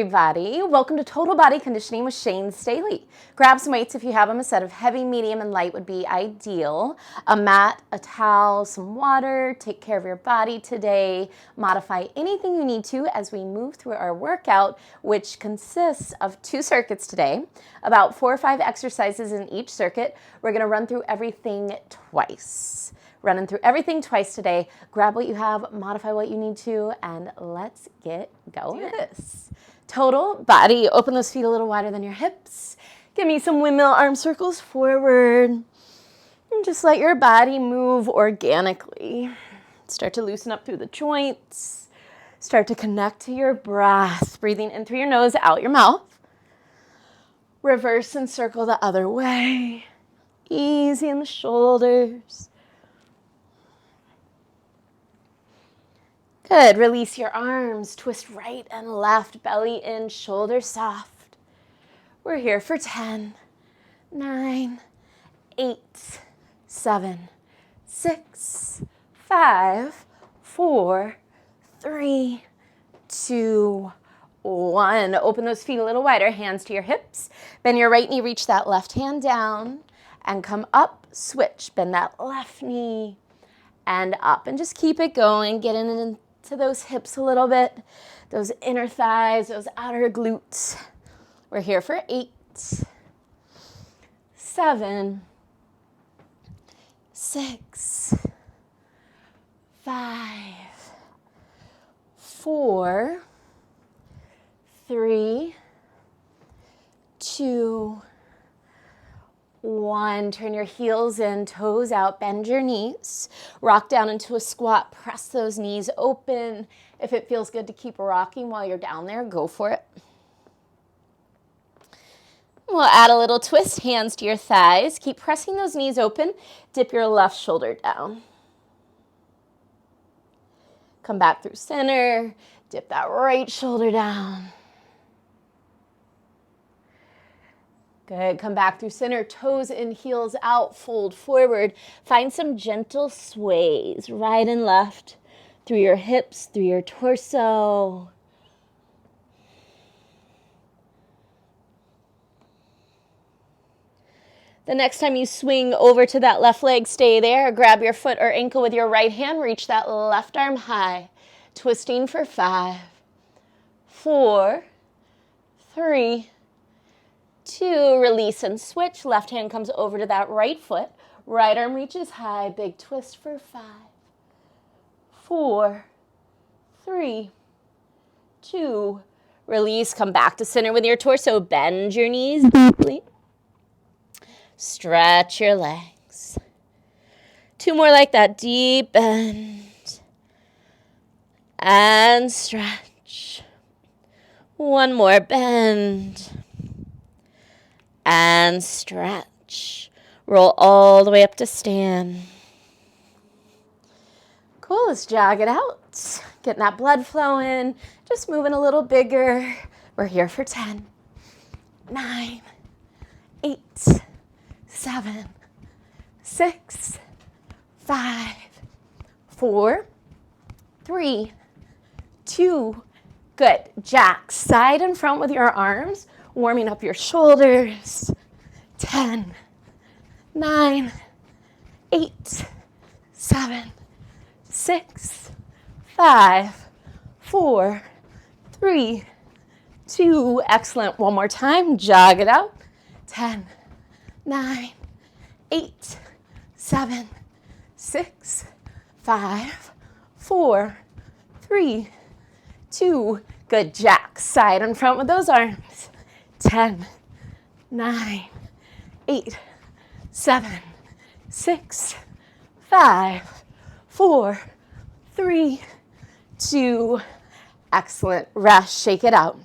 everybody. Welcome to Total Body Conditioning with Shane Staley. Grab some weights if you have them. A set of heavy, medium, and light would be ideal. A mat, a towel, some water. Take care of your body today. Modify anything you need to as we move through our workout, which consists of 2 circuits today, about 4 or 5 exercises in each circuit. We're going to run through everything twice. Running through everything twice today. Grab what you have, modify what you need to, and let's get going. Do this. Total body. Open those feet a little wider than your hips. Give me some windmill arm circles forward. And just let your body move organically. Start to loosen up through the joints. Start to connect to your breath. Breathing in through your nose, out your mouth. Reverse and circle the other way. Easy in the shoulders. Good. Release your arms. Twist right and left. Belly in, shoulders soft. We're here for 10, 9, 8, 7, 6, 5, 4, 3, 2, 1. Open those feet a little wider. Hands to your hips. Bend your right knee. Reach that left hand down and come up. Switch. Bend that left knee and up. And just keep it going. Get into those hips a little bit, those inner thighs, those outer glutes. We're here for 8, 7, 6, 5, 4, 3, 2, 1. Turn your heels in, toes out, bend your knees. Rock down into a squat, press those knees open. If it feels good to keep rocking while you're down there, go for it. We'll add a little twist, hands to your thighs. Keep pressing those knees open. Dip your left shoulder down. Come back through center. Dip that right shoulder down. Good. Come back through center, toes in, heels out, fold forward. Find some gentle sways, right and left, through your hips, through your torso. The next time you swing over to that left leg, stay there. Grab your foot or ankle with your right hand. Reach that left arm high. Twisting for 5, 4, 3, 2, release and switch. Left hand comes over to that right foot. Right arm reaches high. Big twist for 5, 4, 3, 2, release. Come back to center with your torso. Bend your knees deeply. Stretch your legs. 2 more like that. Deep bend. And stretch. 1 more bend. And stretch. Roll all the way up to stand. Cool, let's jog it out. Getting that blood flowing. Just moving a little bigger. We're here for 10, 9, 8, 7, 6, 5, 4, 3, 2, good. Jack, side and front with your arms. Warming up your shoulders. 10, 9, 8, 7, 6, 5, 4, 3, 2. Excellent. One more time. Jog it out. 10, 9, 8, 7, 6, 5, 4, 3, 2. Good. Jack, side and front with those arms. 10, 9, 8, 7, 6, 5, 4, 3, 2. Excellent. Rest. Shake it out.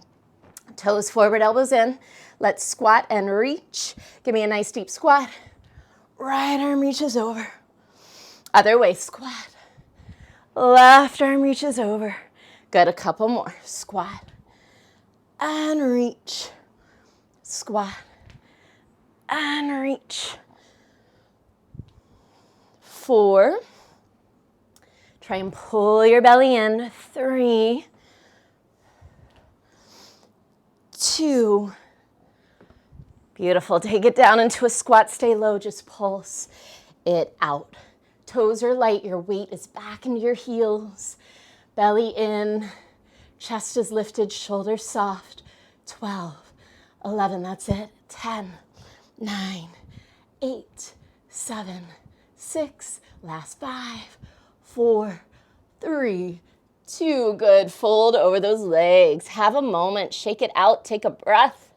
Toes forward, elbows in. Let's squat and reach. Give me a nice deep squat. Right arm reaches over. Other way, squat. Left arm reaches over. Good. A couple more. Squat and reach. Squat and reach. 4. Try and pull your belly in. 3, 2. Beautiful. Take it down into a squat. Stay low. Just pulse it out. Toes are light. Your weight is back into your heels. Belly in. Chest is lifted. Shoulders soft. 12, 11. That's it. 10, 9, 8, 7, 6. Last 5, 4, 3, 2. Good. Fold over those legs. Have a moment. Shake it out. Take a breath.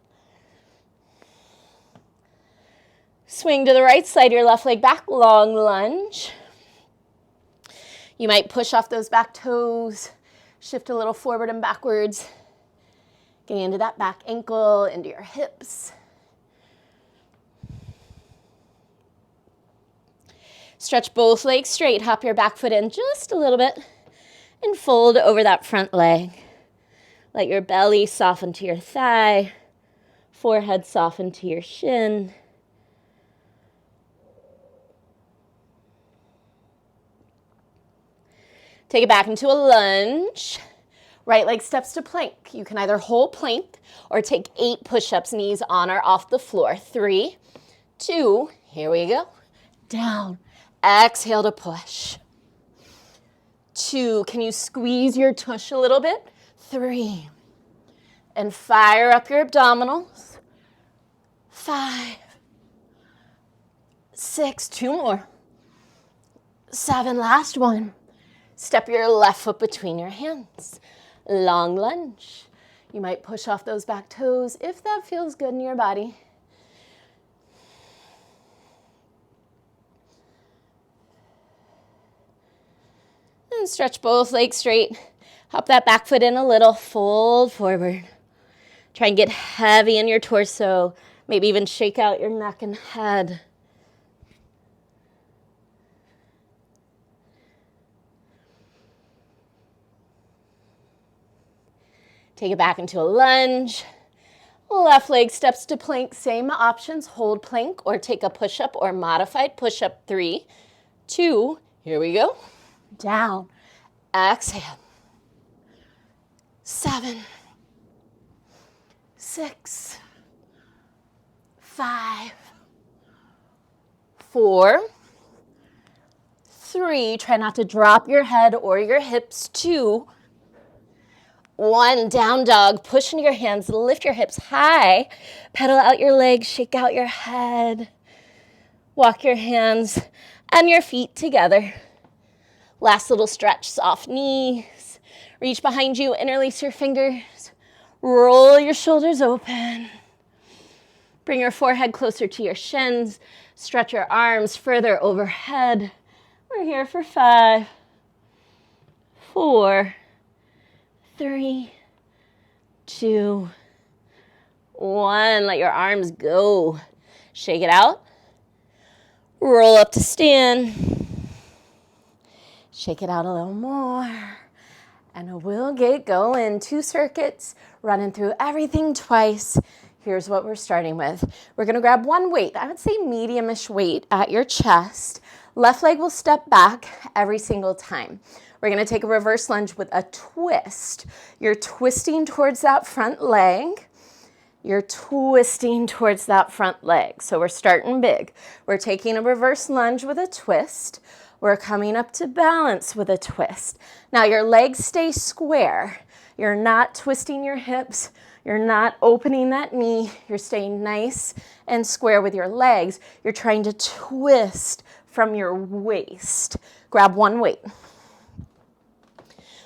Swing to the right side, your left leg back, long lunge. You might push off those back toes, shift a little forward and backwards, getting into that back ankle, into your hips. Stretch both legs straight, hop your back foot in just a little bit, and fold over that front leg. Let your belly soften to your thigh, forehead soften to your shin. Take it back into a lunge. Right leg steps to plank. You can either hold plank or take 8 push-ups, knees on or off the floor. 3, 2, here we go. Down. Exhale to push. 2, can you squeeze your tush a little bit? 3, and fire up your abdominals. 5, 6, 2 more. 7, last one. Step your left foot between your hands. Long lunge. You might push off those back toes if that feels good in your body. And stretch both legs straight. Hop that back foot in a little. Fold forward. Try and get heavy in your torso. Maybe even shake out your neck and head. Take it back into a lunge. Left leg steps to plank. Same options. Hold plank or take a push-up or modified push-up. 3, 2, here we go. Down. Exhale. 7, 6, 5, 4, 3. Try not to drop your head or your hips. 2, 1, down dog. Push into your hands, lift your hips high, pedal out your legs, shake out your head. Walk your hands and your feet together. Last little stretch, soft knees. Reach behind you, interlace your fingers. Roll your shoulders open. Bring your forehead closer to your shins. Stretch your arms further overhead. We're here for 5, 4, 3, 2, 1. Let your arms go. Shake it out. Roll up to stand. Shake it out a little more. And we'll get going. 2 circuits, running through everything twice. Here's what we're starting with. We're going to grab one weight. I would say medium-ish weight at your chest. Left leg will step back every single time. We're going to take a reverse lunge with a twist. You're twisting towards that front leg. You're twisting towards that front leg. So we're starting big. We're taking a reverse lunge with a twist. We're coming up to balance with a twist. Now your legs stay square. You're not twisting your hips. You're not opening that knee. You're staying nice and square with your legs. You're trying to twist from your waist. Grab one weight.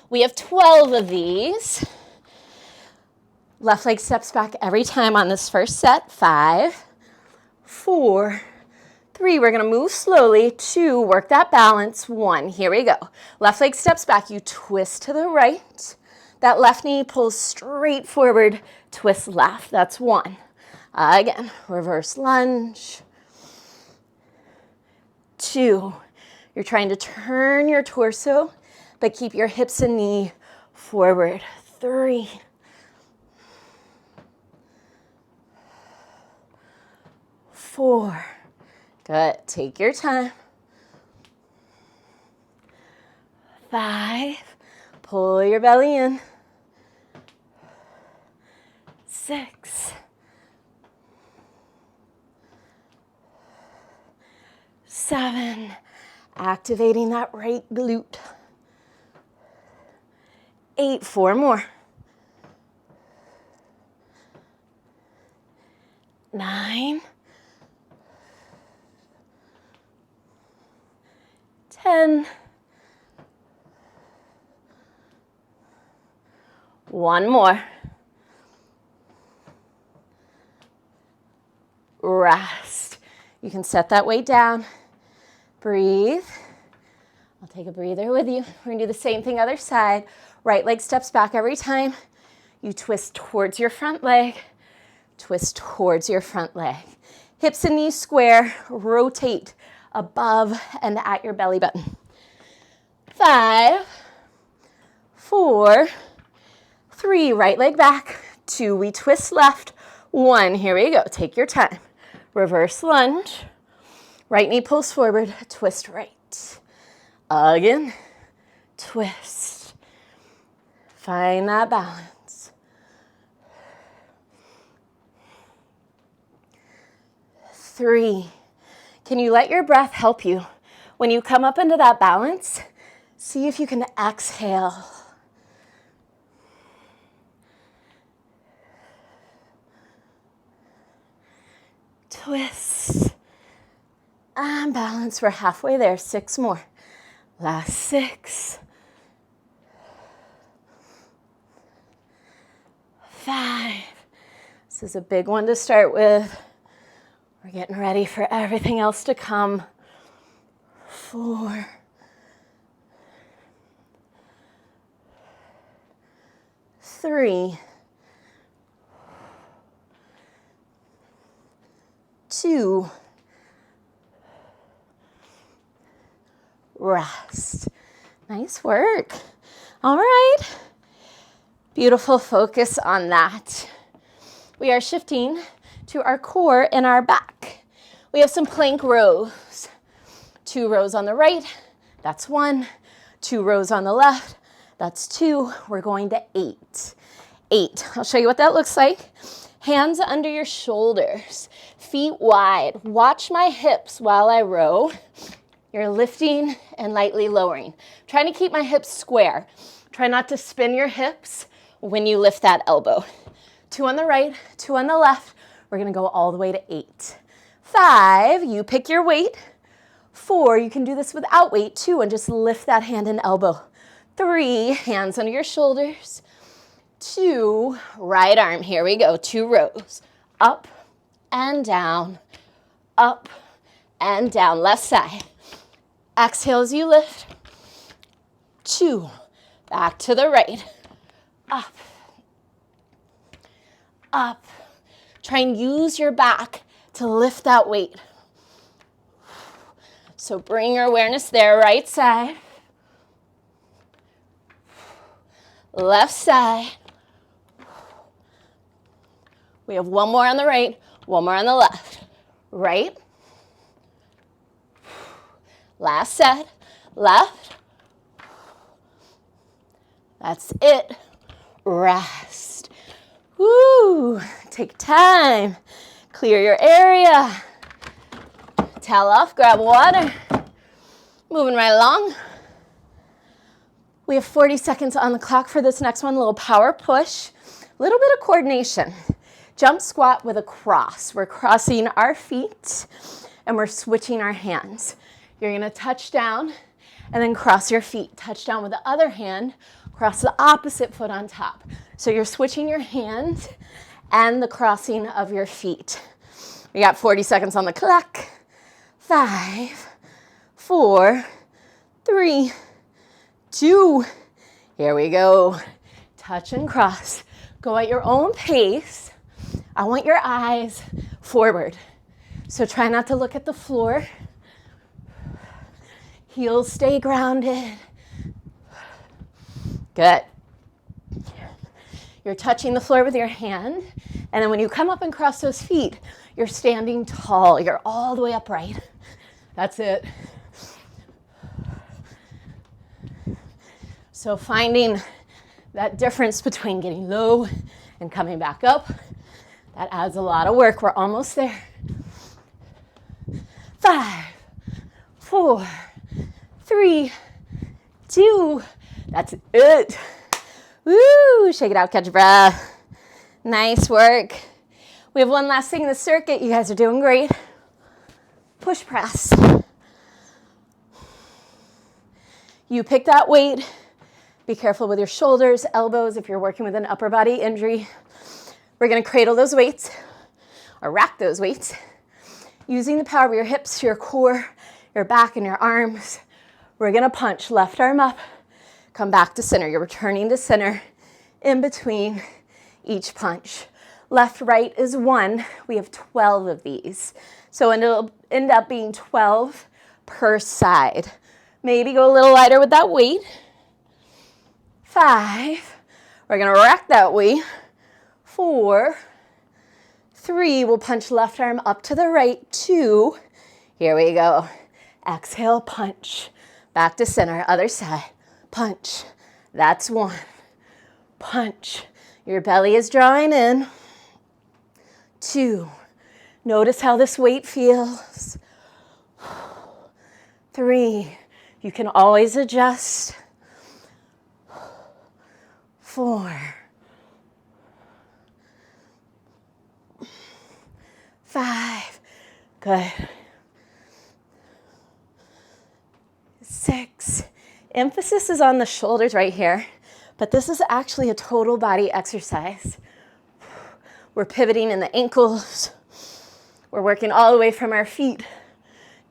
We have 12 of these. Left leg steps back every time on this first set. 5, 4, 3. We're going to move slowly. 2, work that balance. 1, here we go. Left leg steps back. You twist to the right. That left knee pulls straight forward. Twist left. That's 1. Again, reverse lunge. 2. You're trying to turn your torso, but keep your hips and knee forward. 3. 4. Good. Take your time. 5. Pull your belly in. 6, 7, activating that right glute. 8, 4 more. 9, 10, 1 more. Rest. You can set that weight down. Breathe. I'll take a breather with you. We're gonna do the same thing other side. Right leg steps back every time. You twist towards your front leg. Twist towards your front leg. Hips and knees square. Rotate above and at your belly button. 5, 4, 3, right leg back. 2, we twist left. 1, here we go. Take your time. Reverse lunge. Right knee pulls forward. Twist right. Again. Twist. Find that balance. 3. Can you let your breath help you? When you come up into that balance, see if you can exhale. Twist. And balance. We're halfway there. 6 more. Last 6. 5. This is a big one to start with. We're getting ready for everything else to come. 4. 3. 2. Rest. Nice work. All right. Beautiful focus on that. We are shifting to our core and our back. We have some plank rows. 2 rows on the right, that's 1. 2 rows on the left, that's 2. We're going to 8. 8. I'll show you what that looks like. Hands under your shoulders, feet wide. Watch my hips while I row. You're lifting and lightly lowering. Trying to keep my hips square. Try not to spin your hips when you lift that elbow. 2 on the right, 2 on the left. We're gonna go all the way to 8. 5, you pick your weight. 4, you can do this without weight. 2, and just lift that hand and elbow. 3, hands under your shoulders. 2, right arm, here we go. 2 rows, up and down, up and down. Left side. Exhale as you lift. 2, back to the right, up, up. Try and use your back to lift that weight. So bring your awareness there, right side, left side. We have 1 more on the right, 1 more on the left. Right, last set, left. That's it. Rest. Woo. Take time. Clear your area. Towel off, grab water. Moving right along. We have 40 seconds on the clock for this next one. A little power push. A little bit of coordination. Jump squat with a cross. We're crossing our feet and we're switching our hands. You're gonna touch down and then cross your feet. Touch down with the other hand, cross the opposite foot on top. So you're switching your hand and the crossing of your feet. We got 40 seconds on the clock. 5, 4, 3, 2. Here we go. Touch and cross. Go at your own pace. I want your eyes forward. So try not to look at the floor. Heels stay grounded. Good. You're touching the floor with your hand. And then when you come up and cross those feet, you're standing tall. You're all the way upright. That's it. So finding that difference between getting low and coming back up. That adds a lot of work. We're almost there. 5, 4, 3, 2. That's it. Woo! Shake it out, catch your breath. Nice work. We have one last thing in the circuit. You guys are doing great. Push press. You pick that weight. Be careful with your shoulders, elbows if you're working with an upper body injury. We're going to cradle those weights or rack those weights using the power of your hips, your core, your back, and your arms. We're going to punch left arm up, come back to center. You're returning to center in between each punch. Left, right is 1. We have 12 of these. So it'll end up being 12 per side. Maybe go a little lighter with that weight. 5. We're going to rack that weight. 4. 3. We'll punch left arm up to the right. 2. Here we go. Exhale, punch. Back to center. Other side. Punch. That's 1. Punch. Your belly is drawing in. 2. Notice how this weight feels. 3. You can always adjust. 4. 5. Good. 6. Emphasis is on the shoulders right here, but this is actually a total body exercise. We're pivoting in the ankles. We're working all the way from our feet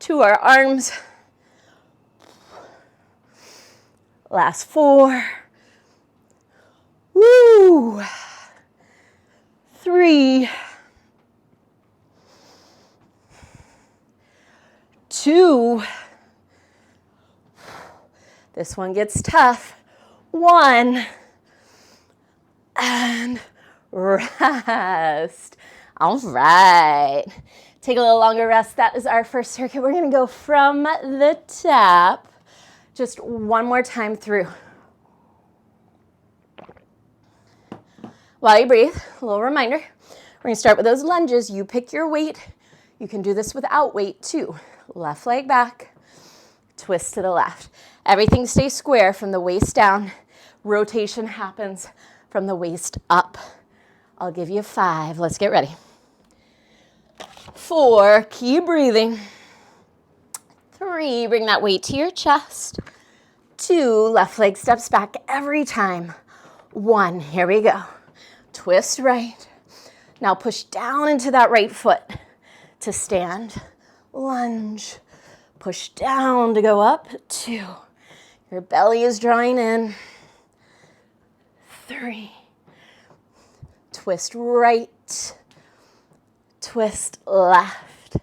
to our arms. Last 4. Woo! 3. 2. This one gets tough. 1. And rest. All right. Take a little longer rest. That is our first circuit. We're going to go from the top. Just one more time through. While you breathe, a little reminder. We're going to start with those lunges. You pick your weight. You can do this without weight too. Left leg back. Twist to the left. Everything stays square from the waist down. Rotation happens from the waist up. I'll give you 5. Let's get ready. 4, keep breathing. 3, bring that weight to your chest. 2, left leg steps back every time. 1, here we go. Twist right. Now push down into that right foot to stand. Lunge. Push down to go up. 2. Your belly is drawing in. 3. Twist right. Twist left.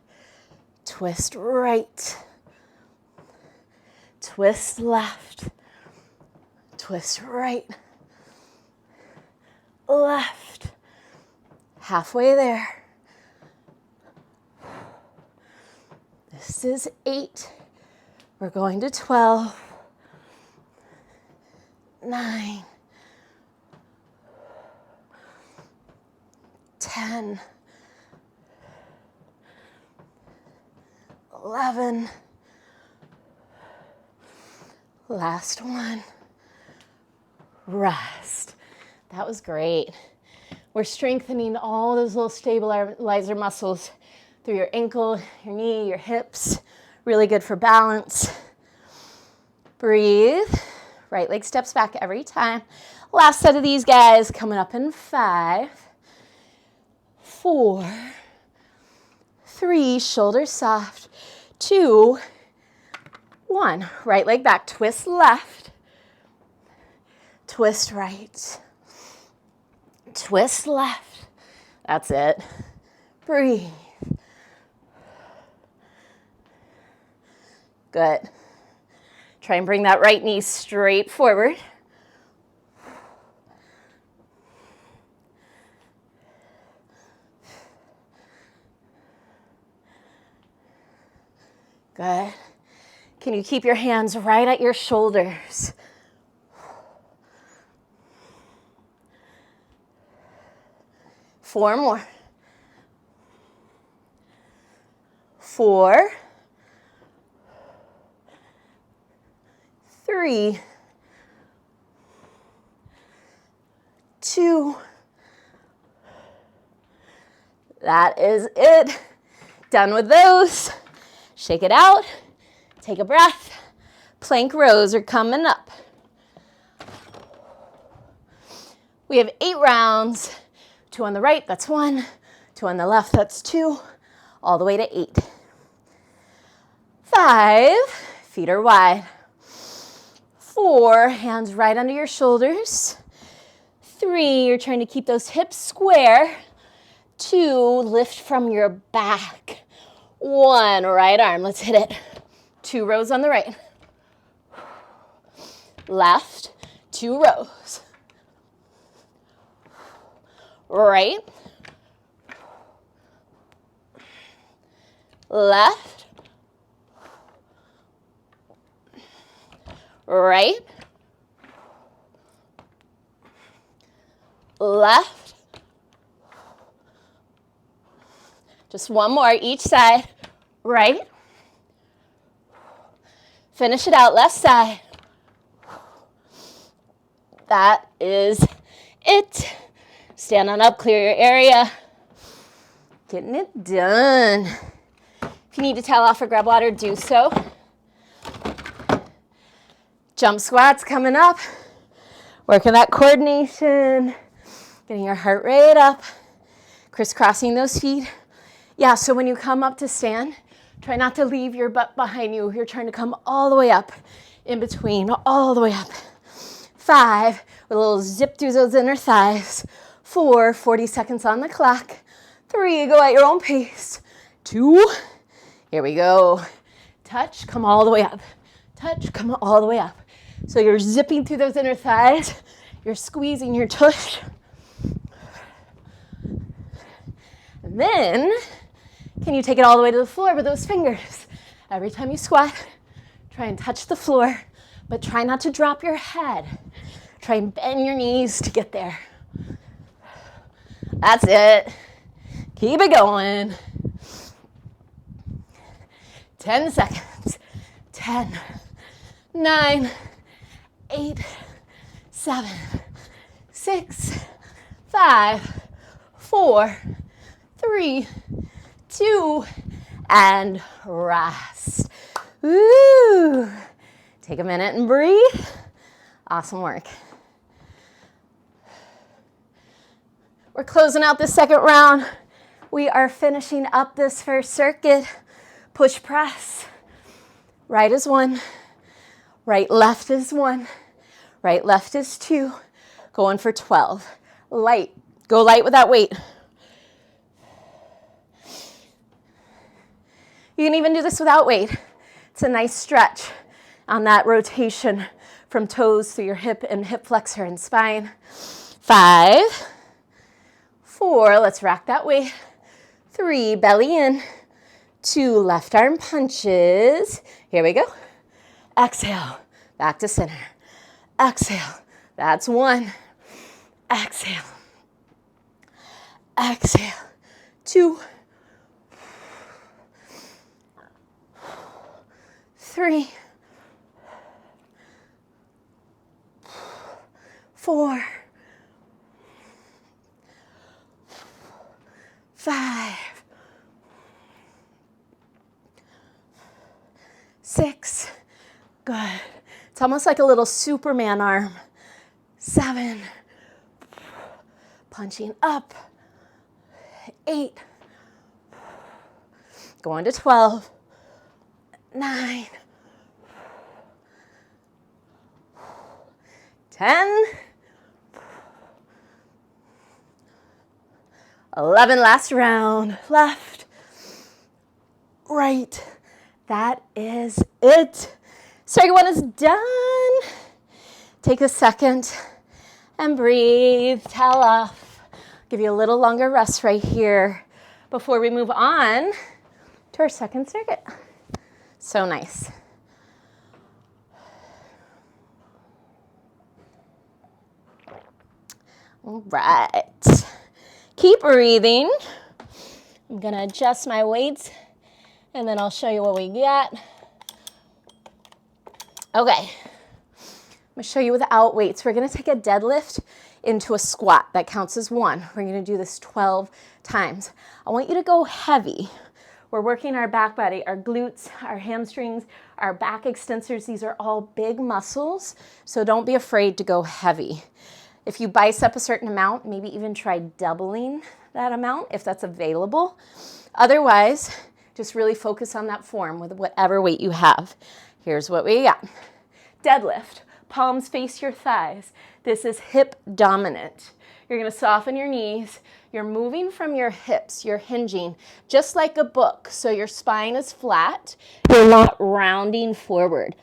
Twist right. Twist left. Twist right. Left. Halfway there. This is 8. We're going to 12. 9. 10. 11. Last one. Rest. That was great. We're strengthening all those little stabilizer muscles through your ankle, your knee, your hips. Really good for balance. Breathe. Right leg steps back every time. Last set of these guys coming up in 5, 4, 3, shoulders soft, 2, 1. Right leg back, twist left, twist right, twist left. That's it. Breathe. Good. Try and bring that right knee straight forward. Good. Can you keep your hands right at your shoulders? 4 more. 4, 3, 2. That is it. Done with those. Shake it out. Take a breath. Plank rows are coming up. We have 8 rounds. 2 on the right, that's 1. 2 on the left, that's 2. All the way to 8. 5, feet are wide. 4, hands right under your shoulders. 3, you're trying to keep those hips square. 2, lift from your back. 1, right arm, let's hit it. 2 rows on the right. Left, 2 rows. Right. Left. Right. Left. Just one more each side. Right. Finish it out, left side. That is it. Stand on up, clear your area. Getting it done. If you need to towel off or grab water, do so. Jump squats coming up. Working that coordination. Getting your heart rate up. Crisscrossing those feet. Yeah, so when you come up to stand, try not to leave your butt behind you. You're trying to come all the way up, in between, all the way up. 5, with a little zip through those inner thighs. 4, 40 seconds on the clock. 3, go at your own pace. 2, here we go. Touch, come all the way up. Touch, come all the way up. So you're zipping through those inner thighs. You're squeezing your tush. And then, can you take it all the way to the floor with those fingers? Every time you squat, try and touch the floor, but try not to drop your head. Try and bend your knees to get there. That's it. Keep it going. 10 seconds. 10, 9, 8, 7, 6, 5, 4, 3, 2, and rest. Woo! Take a minute and breathe. Awesome work. We're closing out the second round. We are finishing up this first circuit. Push press. Right is 1. Right left is 1. Right left is 2. Going for 12. Light. Go light with that weight. You can even do this without weight. It's a nice stretch on that rotation from toes through your hip and hip flexor and spine. 5, 4, let's rack that weight. 3, belly in. 2, left arm punches. Here we go. Exhale, back to center. Exhale, that's 1. Exhale. Exhale, 2. 3, 4, 5, 6, good. It's almost like a little Superman arm. 7, punching up. 8, going to 12, 9, 10, 11, last round. Left, right. That is it. Second one is done. Take a second and breathe. Towel off. Give you a little longer rest right here before we move on to our second circuit. So nice. All right. Keep breathing. I'm gonna adjust my weights and then I'll show you what we got. Okay, I'm gonna show you without weights. We're gonna take a deadlift into a squat. That counts as one. We're gonna do this 12 times. I want you to go heavy. We're working our back body, our glutes, our hamstrings, our back extensors. These are all big muscles, so don't be afraid to go heavy. If you bicep a certain amount, maybe even try doubling that amount if that's available. Otherwise, just really focus on that form with whatever weight you have. Here's what we got. Deadlift, palms face your thighs. This is hip dominant. You're gonna soften your knees. You're moving from your hips. You're hinging just like a book. So your spine is flat. You're not rounding forward.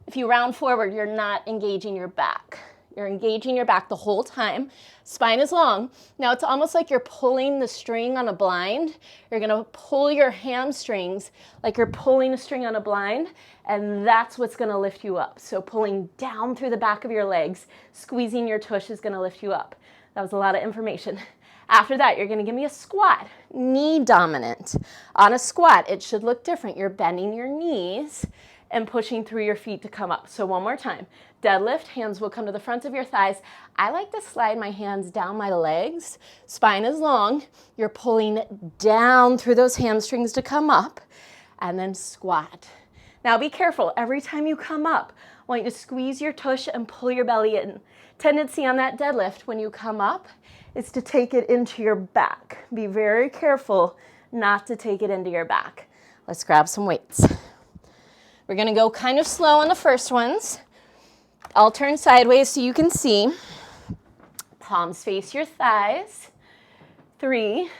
If you round forward, you're not engaging your back. You're engaging your back the whole time. Spine is long. Now it's almost like you're pulling the string on a blind. You're gonna pull your hamstrings like you're pulling a string on a blind, and that's what's gonna lift you up. So pulling down through the back of your legs, squeezing your tush is gonna lift you up. That was a lot of information. After that, you're gonna give me a squat, knee dominant. On a squat, it should look different. You're bending your knees and pushing through your feet to come up. So one more time. Deadlift, hands will come to the front of your thighs. I like to slide my hands down my legs. Spine is long. You're pulling down through those hamstrings to come up, and then squat. Now be careful. Every time you come up, I want you to squeeze your tush and pull your belly in. Tendency on that deadlift when you come up is to take it into your back. Be very careful not to take it into your back. Let's grab some weights. We're gonna go kind of slow on the first ones. I'll turn sideways so you can see. Palms face your thighs. 3,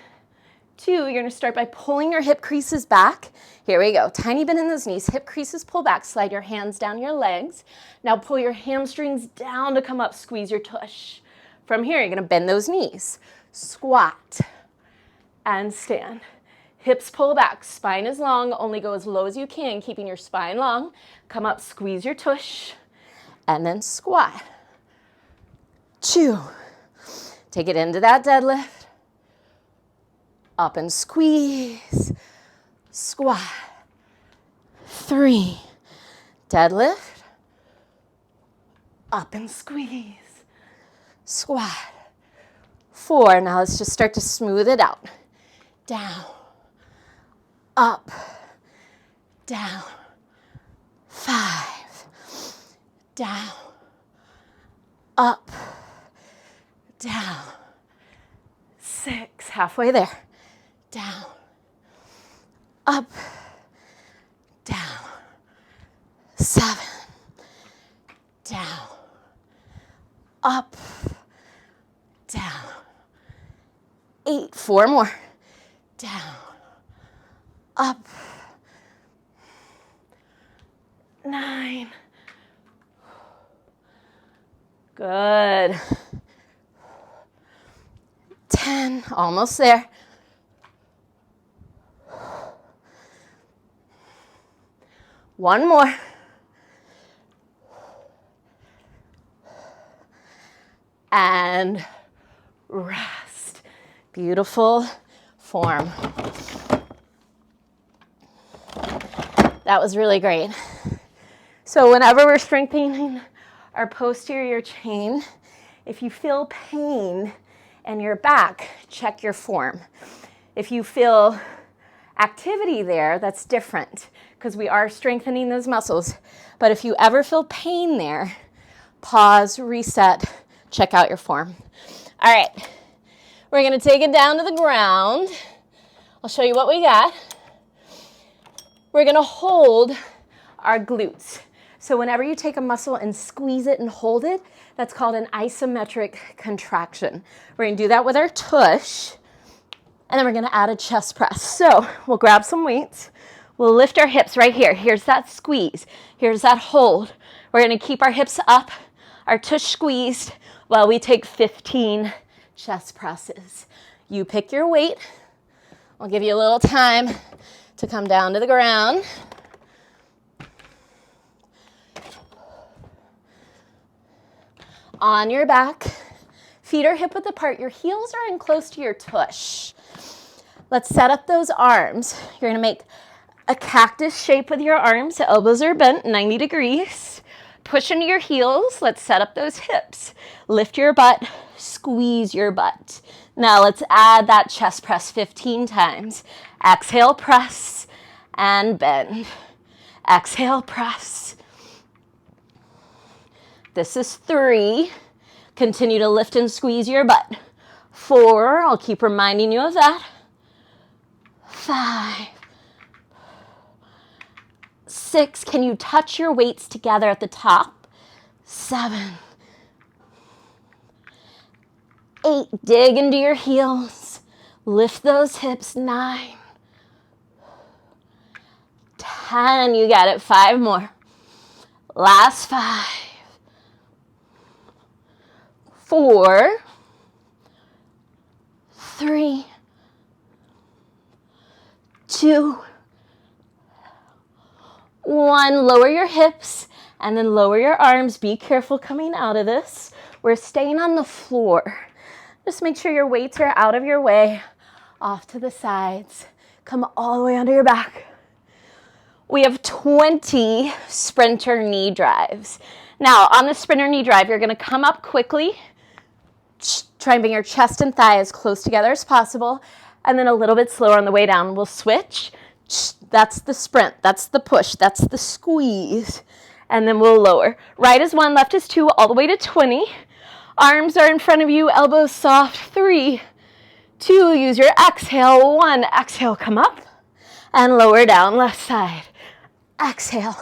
2, you're gonna start by pulling your hip creases back. Here we go, tiny bend in those knees, hip creases pull back, slide your hands down your legs. Now pull your hamstrings down to come up, squeeze your tush. From here, you're gonna bend those knees. Squat and stand. Hips pull back, spine is long, only go as low as you can, keeping your spine long. Come up, squeeze your tush, and then squat. 2, take it into that deadlift. Up and squeeze, squat. 3, deadlift. Up and squeeze, squat. 4, now let's just start to smooth it out. Down, up, down. 5, down, up, down. 6, halfway there. Down, up, down. 7, down, up, down. 8, 4 more. Down, up. 9. Good. 10, almost there. 1 more. And rest. Beautiful form. That was really great. So whenever we're strengthening our posterior chain, if you feel pain in your back, check your form. If you feel activity there, that's different because we are strengthening those muscles. But if you ever feel pain there, pause, reset, check out your form. All right, we're gonna take it down to the ground. I'll show you what we got. We're gonna hold our glutes. So whenever you take a muscle and squeeze it and hold it, that's called an isometric contraction. We're gonna do that with our tush, and then we're gonna add a chest press. So we'll grab some weights. We'll lift our hips right here. Here's that squeeze. Here's that hold. We're gonna keep our hips up, our tush squeezed, while we take 15 chest presses. You pick your weight. I'll give you a little time to come down to the ground. On your back, Feet are hip width apart. Your heels are in close to your tush. Let's set up those arms. You're gonna make a cactus shape with your arms. The elbows are bent 90 degrees. Push into your heels. Let's set up those hips. Lift your butt, squeeze your butt. Now let's add that chest press 15 times. Exhale, press, and bend. Exhale, press. This is 3. Continue to lift and squeeze your butt. 4, I'll keep reminding you of that. 5, 6, can you touch your weights together at the top? 7, 8, dig into your heels. Lift those hips. 9, 10, you got it. 5 more. Last 5, 4, 3, 2, 1. Lower your hips and then lower your arms. Be careful coming out of this. We're staying on the floor. Just make sure your weights are out of your way, off to the sides. Come all the way under your back. We have 20 sprinter knee drives. Now, on the sprinter knee drive, you're gonna come up quickly. Try and bring your chest and thigh as close together as possible, and then a little bit slower on the way down. We'll switch. That's the sprint, that's the push, that's the squeeze, and then we'll lower. Right is 1, left is 2, all the way to 20. Arms are in front of you, elbows soft. 3, 2, use your exhale. 1, exhale, come up, and lower down, left side. Exhale.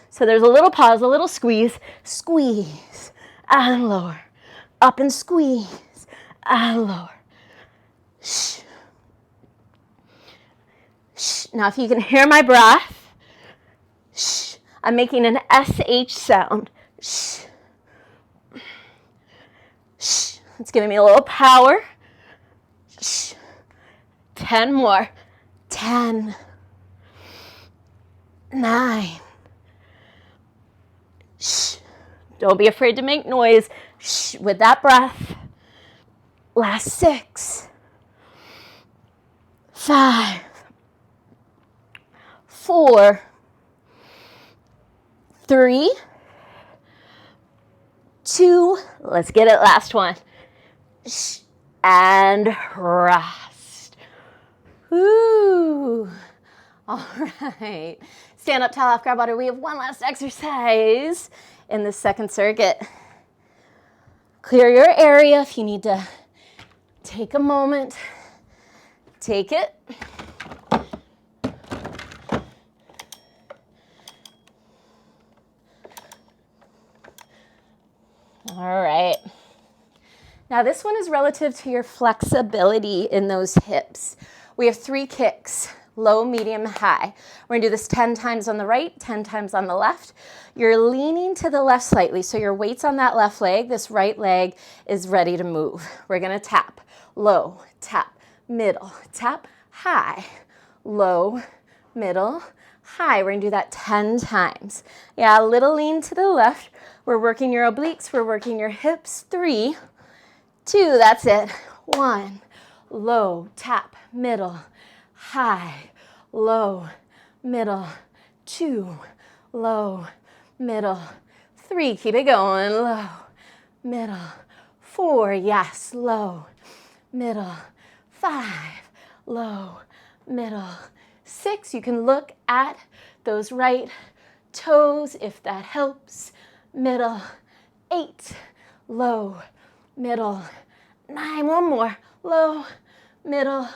So there's a little pause, a little squeeze, squeeze, and lower. Up and squeeze, and lower. Shh. Shh. Now if you can hear my breath, shh. I'm making an SH sound. Shh. Shh. It's giving me a little power. Shh. 10 more. 10, 9. Shh. Don't be afraid to make noise. Shh. With that breath. Last 6, 5, 4, 3, 2, let's get it, last one. Shh. And rest. Woo. All right. Stand up tall, half grab water. We have one last exercise in the second circuit. Clear your area if you need to take a moment. Take it. All right. Now this one is relative to your flexibility in those hips. We have 3 kicks, low, medium, high. We're gonna do this 10 times on the right, 10 times on the left. You're leaning to the left slightly, so your weight's on that left leg. This right leg is ready to move. We're gonna tap, low, tap, middle, tap, high, low, middle, high. We're gonna do that 10 times. Yeah, a little lean to the left. We're working your obliques, we're working your hips. 3, 2, that's it. 1, low, tap, middle, high, low, middle, 2, low, middle, 3, keep it going, low, middle, 4, yes, low, middle, 5, low, middle, 6, you can look at those right toes if that helps, middle, 8, low, middle, 9, one more, low, middle,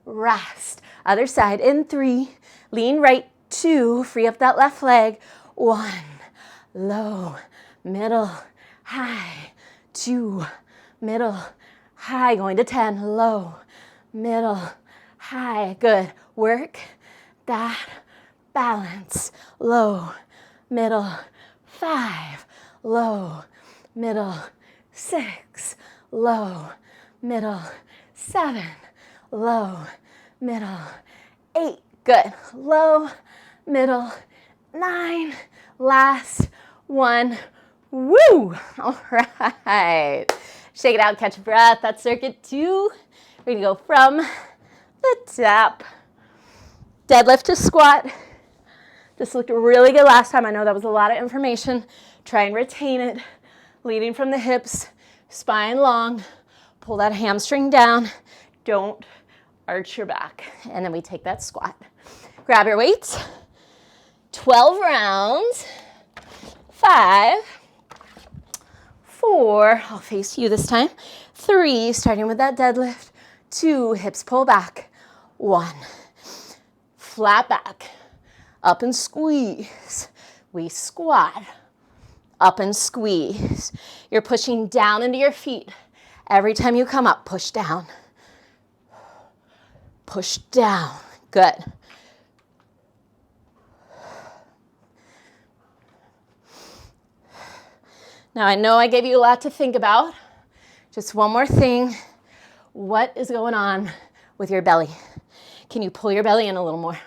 rest. Other side in 3, lean right, 2, free up that left leg, 1, low, middle, high, 2, middle, high, going to 10, low, middle, high, good. Work that balance, low, middle, 5, low, middle, 6, low, middle, 7, low, middle, 8, good. Low, middle, 9, last one. Woo! All right. Shake it out, catch a breath. That's circuit 2. We're gonna go from the top. Deadlift to squat. This looked really good last time. I know that was a lot of information. Try and retain it. Leading from the hips, spine long. Pull that hamstring down. Don't arch your back. And then we take that squat. Grab your weights. 12 rounds. 5, 4, I'll face you this time. 3, starting with that deadlift. 2, hips pull back. 1, flat back. Up and squeeze. We squat. Up and squeeze. You're pushing down into your feet. Every time you come up, push down. Push down. Good. Now I know I gave you a lot to think about. Just one more thing. What is going on with your belly? Can you pull your belly in a little more?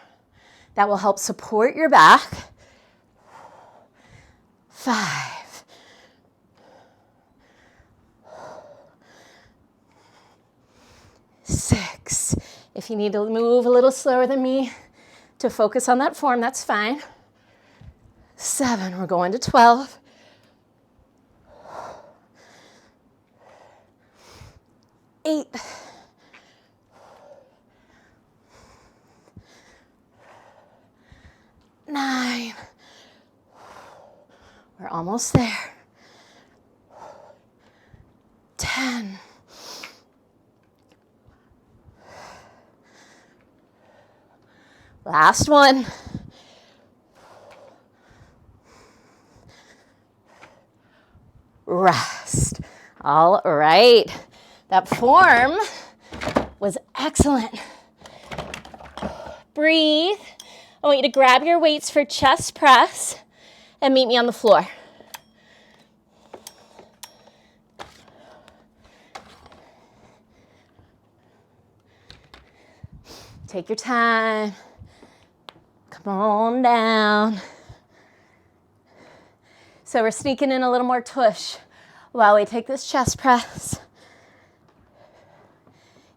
That will help support your back. 5. 6. If you need to move a little slower than me to focus on that form, that's fine. 7. We're going to 12. 8. 9. We're almost there. 10. 'Last one. Rest. All right. That form was excellent. Breathe. I want you to grab your weights for chest press and meet me on the floor. Take your time. Come on down. So we're sneaking in a little more tush while we take this chest press.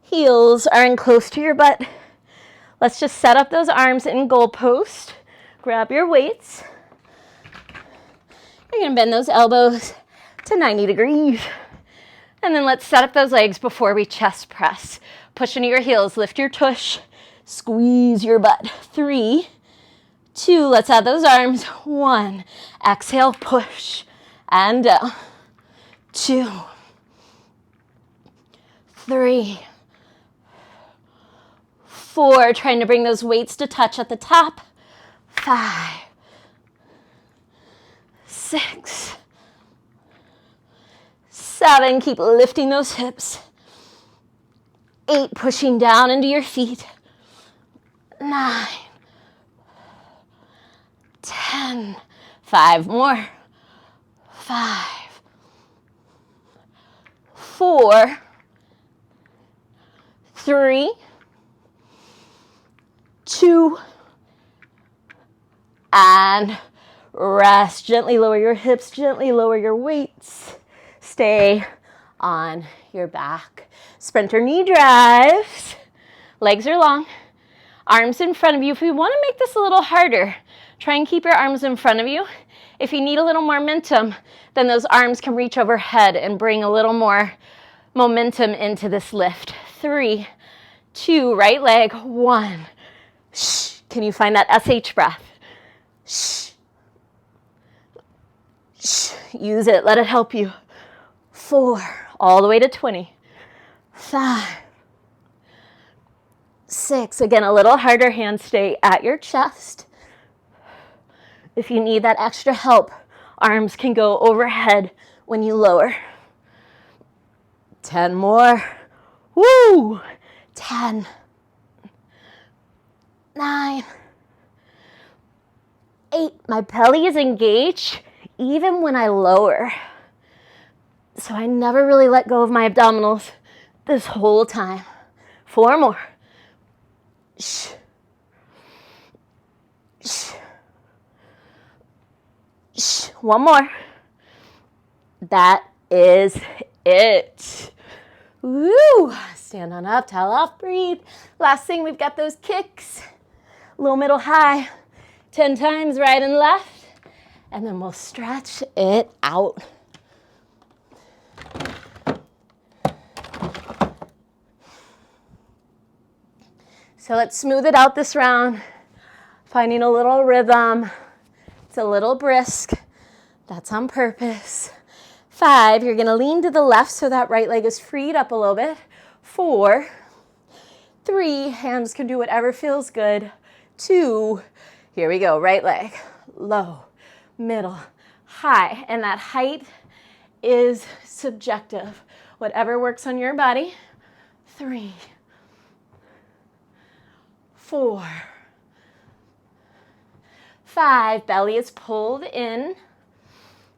Heels are in close to your butt. Let's just set up those arms in goalpost. Grab your weights. You're gonna bend those elbows to 90 degrees. And then let's set up those legs before we chest press. Push into your heels, lift your tush, squeeze your butt. 3, 2, let's add those arms. 1, exhale, push, and down. 2, 3, 4, trying to bring those weights to touch at the top. 5, 6, 7, keep lifting those hips. 8, pushing down into your feet. 9, 10, 5 more. 5, 4, 3, 2, and rest. Gently lower your hips, gently lower your weights. Stay on your back. Sprinter knee drives. Legs are long. Arms in front of you. If we want to make this a little harder, try and keep your arms in front of you. If you need a little more momentum, then those arms can reach overhead and bring a little more momentum into this lift. 3, 2, right leg. 1. Shh. Can you find that SH breath? Shh. Shh. Use it. Let it help you. 4, all the way to 20. 5, 6. Again, a little harder. Hands stay at your chest. If you need that extra help, arms can go overhead when you lower. 10 more. Woo! 10, 9, 8. My belly is engaged even when I lower. So I never really let go of my abdominals this whole time. 4 more. Shh. Shh. Shh. 1 more. That is it. Woo! Stand on up, towel off, breathe. Last thing, we've got those kicks. Low, middle, high. 10 times, right and left. And then we'll stretch it out. So let's smooth it out this round. Finding a little rhythm. It's a little brisk. That's on purpose. 5, you're gonna lean to the left so that right leg is freed up a little bit. 4, 3, hands can do whatever feels good. 2, here we go, right leg, low, middle, high. And that height is subjective. Whatever works on your body. 3, 4, 5, belly is pulled in.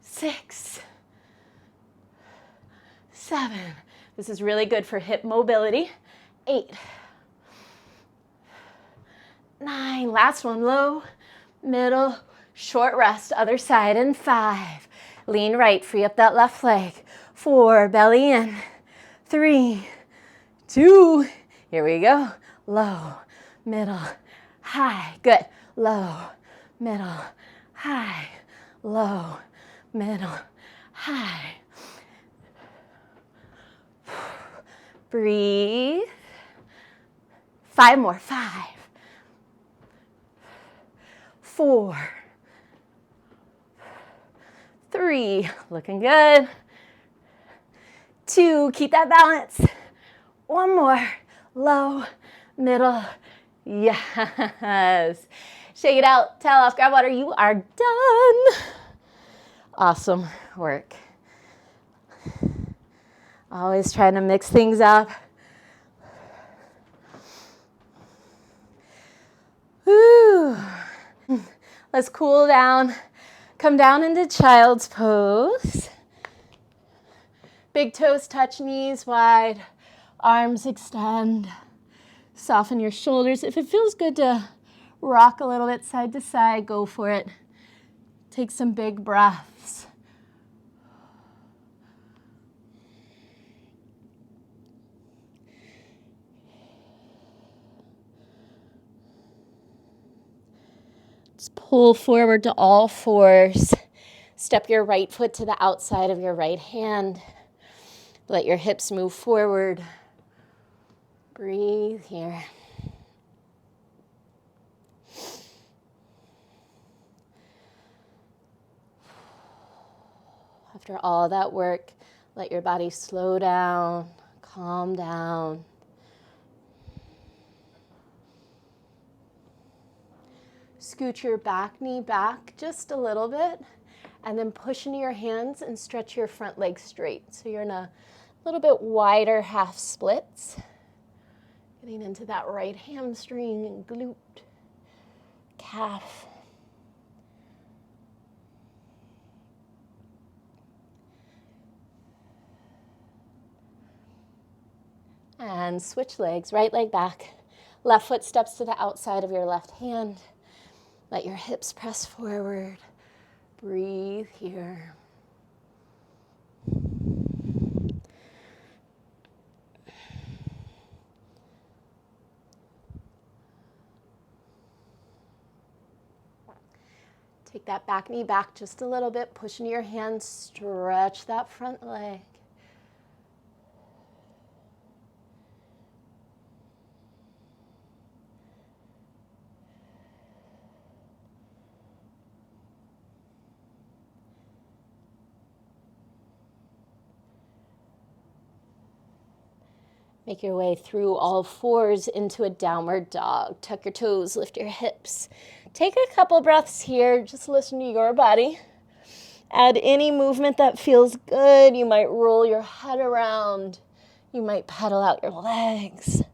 6, 7, this is really good for hip mobility. 8, 9, last one, low, middle, short rest, other side, and 5, lean right, free up that left leg. 4, belly in. 3, 2, here we go, low, middle, high, good, low, middle, high, low, middle, high. Breathe. 5 more, 5, 4, 3, looking good. 2, keep that balance. 1 more, low, middle, yes. Shake it out, towel off, grab water, you are done. Awesome work. Always trying to mix things up. Woo. Let's cool down. Come down into child's pose. Big toes touch, knees wide, arms extend. Soften your shoulders. If it feels good to rock a little bit side to side, go for it. Take some big breaths. Just pull forward to all fours. Step your right foot to the outside of your right hand. Let your hips move forward. Breathe here. After all that work, let your body slow down, calm down. Scoot your back knee back just a little bit, and then push into your hands and stretch your front leg straight. So you're in a little bit wider half splits. Getting into that right hamstring and glute, calf. And switch legs, right leg back. Left foot steps to the outside of your left hand. Let your hips press forward. Breathe here. Take that back knee back just a little bit. Push into your hands. Stretch that front leg. Make your way through all fours into a downward dog. Tuck your toes, lift your hips. Take a couple breaths here. Just listen to your body. Add any movement that feels good. You might roll your head around. You might pedal out your legs.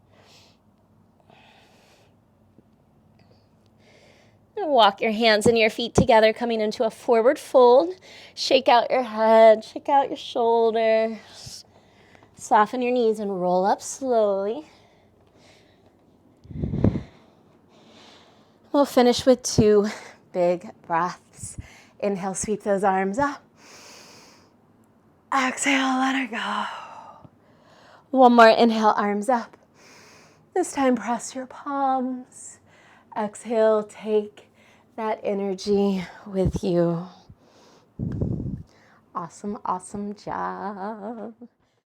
And walk your hands and your feet together, coming into a forward fold. Shake out your head, shake out your shoulders. Soften your knees and roll up slowly. We'll finish with 2 big breaths. Inhale, sweep those arms up. Exhale, let it go. One more inhale, arms up. This time, press your palms. Exhale, take that energy with you. Awesome, awesome job.